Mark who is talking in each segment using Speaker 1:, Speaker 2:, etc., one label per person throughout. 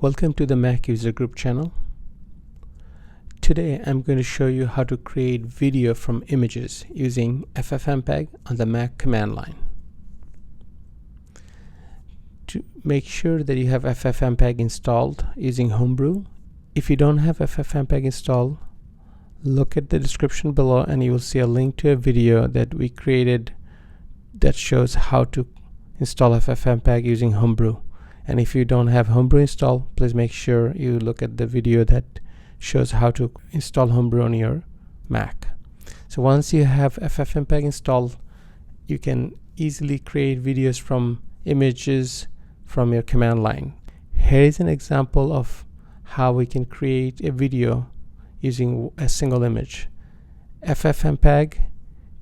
Speaker 1: Welcome to the Mac User Group channel. Today I'm going to show you how to create video from images using FFmpeg on the Mac command line. To make sure that you have FFmpeg installed using Homebrew. If you don't have FFmpeg installed, look at the description below and you will see a link to a video that we created that shows how to install FFmpeg using Homebrew. And if you don't have Homebrew installed, please make sure you look at the video that shows how to install Homebrew on your Mac. So once you have FFmpeg installed, you can easily create videos from images from your command line. Here is an example of how we can create a video using a single image. FFmpeg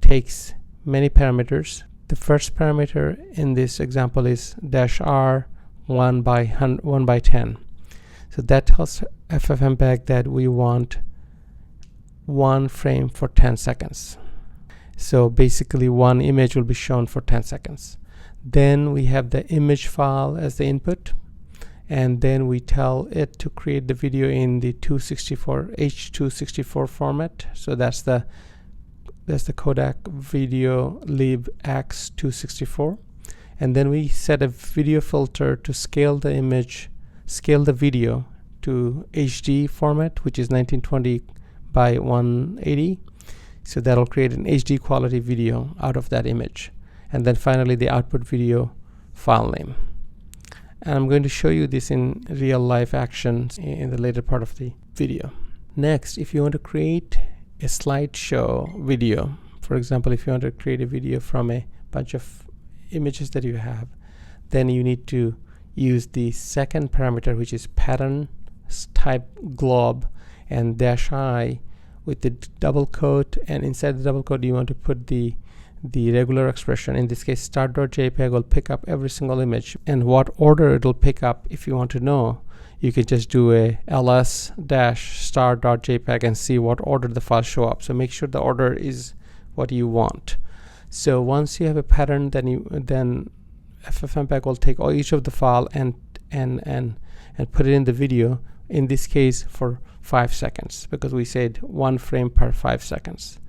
Speaker 1: takes many parameters. The first parameter in this example is -r 1 by 10. So that tells FFmpeg that we want one frame for 10 seconds. So basically one image will be shown for 10 seconds. Then we have the image file as the input, and then we tell it to create the video in the H.264 format. So that's the Kodak video lib X264. And then we set a video filter to scale the video to HD format, which is 1920 by 180. So that'll create an HD quality video out of that image. And then finally the output video file name. And I'm going to show you this in real life action in the later part of the video. Next, if you want to create a slideshow video, for example, if you want to create a video from a bunch of images that you have, then you need to use the second parameter, which is pattern type glob and -i with the double quote, and inside the double quote you want to put the regular expression. In this case, start.jpg will pick up every single image, and what order it'll pick up, if you want to know, you can just do a ls-start.jpg and see what order the files show up. So make sure the order is what you want. So once you have a pattern, then FFmpeg will take each of the file and put it in the video, in this case for 5 seconds, because we said one frame per 5 seconds.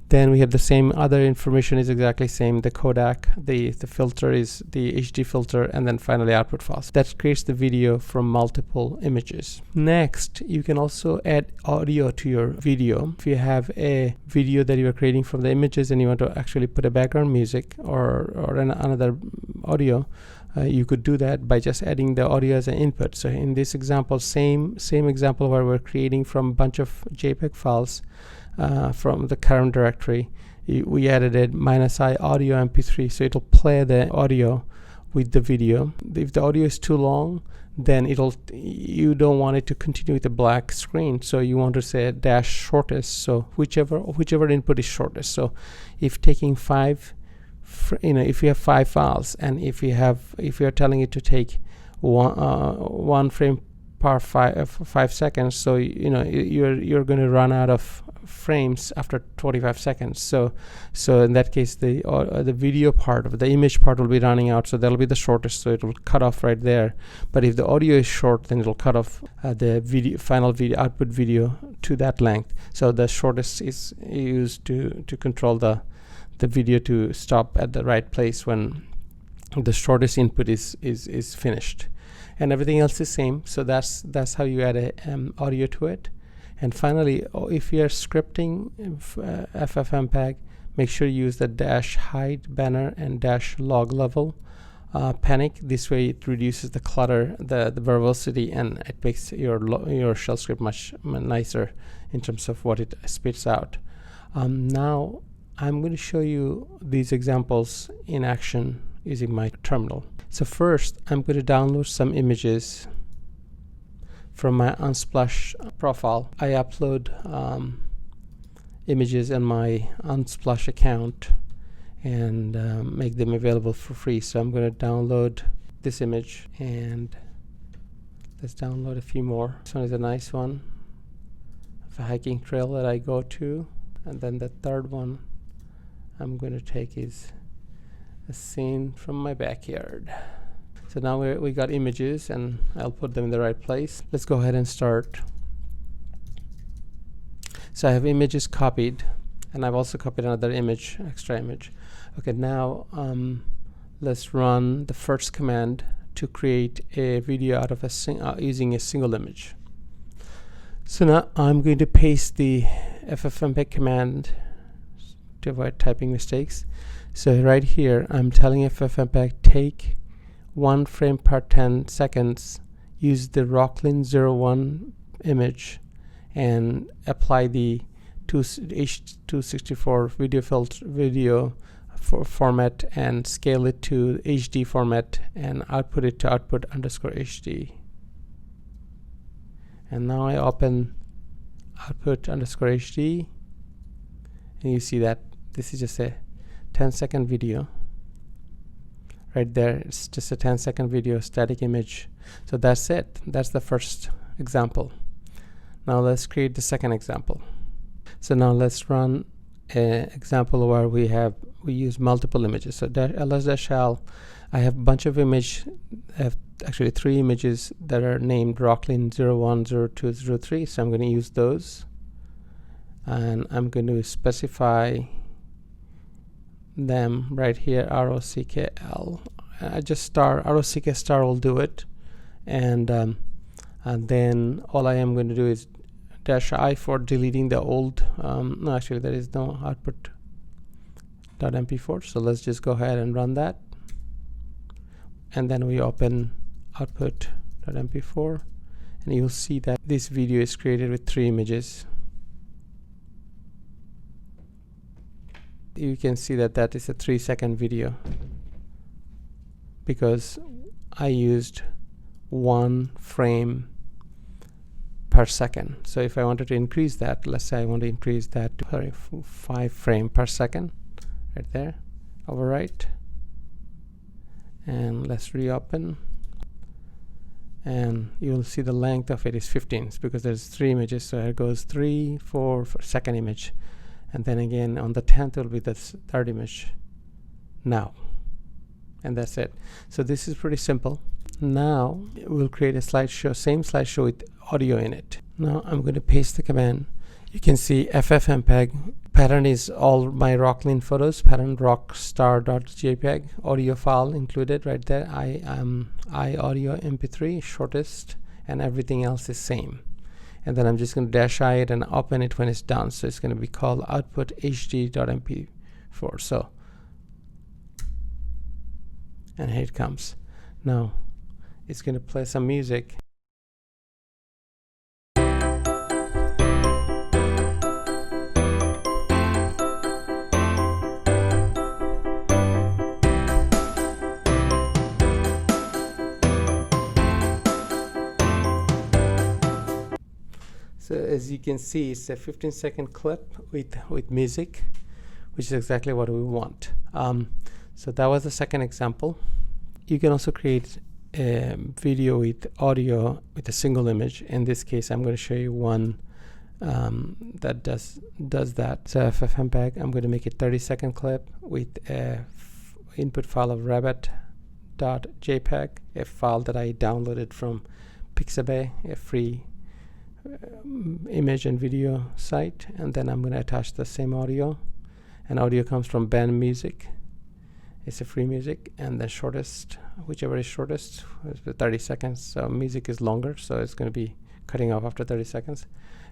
Speaker 1: Then we have the same other information is exactly same. The Kodak, the filter is the HD filter, and then finally output files. That creates the video from multiple images. Next, you can also add audio to your video. If you have a video that you are creating from the images and you want to actually put a background music or another audio, you could do that by just adding the audio as an input. So in this example, same example where we're creating from a bunch of JPEG files from the current directory, we added a -i audio mp3, so it'll play the audio with the video. If the audio is too long, then you don't want it to continue with the black screen, so you want to say -shortest, so whichever input is shortest. So if taking if you have 5 files, and if you're telling it to take one frame per 5 seconds, so you're going to run out of frames after 25 seconds. So in that case, the video part of the image part will be running out, so that'll be the shortest, so it will cut off right there. But if the audio is short, then it'll cut off the final video output video to that length. So the shortest is used to control the video to stop at the right place when the shortest input is finished. And everything else is same. So that's how you add a audio to it. And finally, if you are scripting FFmpeg, make sure you use the -height banner and -log level panic. This way it reduces the clutter, the verbosity, and it makes your shell script much nicer in terms of what it spits out. Now I'm going to show you these examples in action using my terminal. So first, I'm going to download some images from my Unsplash profile. I upload images in my Unsplash account and make them available for free. So I'm going to download this image, and let's download a few more. This one is a nice one of a hiking trail that I go to, and then the third one I'm going to take is a scene from my backyard. So now we got images, and I'll put them in the right place. Let's go ahead and start. So I have images copied, and I've also copied another image, extra image. Okay, now let's run the first command to create a video out of using a single image. So now I'm going to paste the FFmpeg command to avoid typing mistakes. So right here, I'm telling FFmpeg take 1 frame per 10 seconds, use the Rocklin 01 image, and apply the H264 video format and scale it to HD format and output it to output_HD. And now I open output_HD, and you see that this is just a 10-second video. Right there, it's just a 10-second video, static image. So that's it. That's the first example. Now let's create the second example. So now let's run an example where we use multiple images. So ls-l, I have a bunch of images. I have actually 3 images that are named Rocklin 01, 02, 03. So I'm going to use those, and I'm going to specify them right here, ROCKL. Just star, ROCK star will do it, and then all I am going to do is -I for deleting the old. No, actually there is no output.mp4, so let's just go ahead and run that, and then we open output.mp4, and you'll see that this video is created with 3 images. You can see that that is a 3-second video because I used 1 frame per second. So if I wanted to increase that, let's say I want to increase that to 5 frame per second, right there, overwrite, and let's reopen, and you'll see the length of it is 15. It's because there's 3 images, so it goes 3, 4 for second image, and then again on the 10th will be the 3rd image now, and that's it. So this is pretty simple. Now we'll create a slideshow, same slideshow with audio in it. Now I'm going to paste the command. You can see FFmpeg pattern is all my Rocklin photos, pattern rockstar.jpg, audio file included right there. I audio mp3 shortest, and everything else is same. And then I'm just going to -I it and open it when it's done. So it's going to be called output hd.mp4. So, and here it comes. Now it's going to play some music. So as you can see, it's a 15-second clip with music, which is exactly what we want. So that was the second example. You can also create a video with audio with a single image. In this case, I'm going to show you one that does that. So FFmpeg, I'm going to make a 30-second clip with a input file of rabbit.jpg, a file that I downloaded from Pixabay, a free image and video site, and then I'm going to attach the same audio, and audio comes from band music. It's a free music, and the shortest, whichever is shortest, is 30 seconds. So music is longer, so it's going to be cutting off after 30 seconds,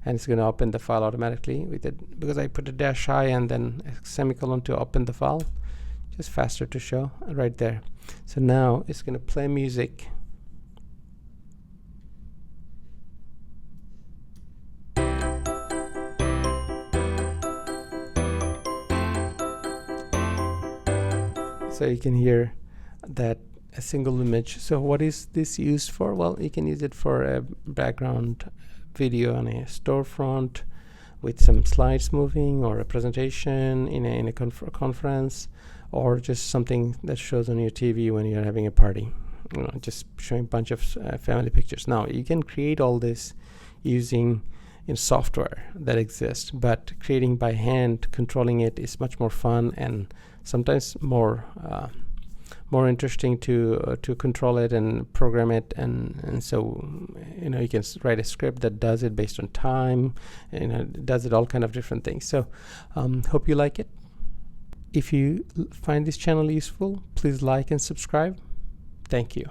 Speaker 1: and it's going to open the file automatically with it because I put a -I and then a semicolon to open the file. Just faster to show right there. So now it's going to play music. So you can hear that a single image. So what is this used for? Well, you can use it for a background video on a storefront with some slides moving, or a presentation in a conference, or just something that shows on your TV when you're having a party. You know, just showing a bunch of family pictures. Now you can create all this using software that exists, but creating by hand, controlling it, is much more fun and sometimes more more interesting to control it and program it, and so you know, you can write a script that does it based on time, and it does it all kind of different things. So hope you like it. If you find this channel useful, please like and subscribe. Thank you.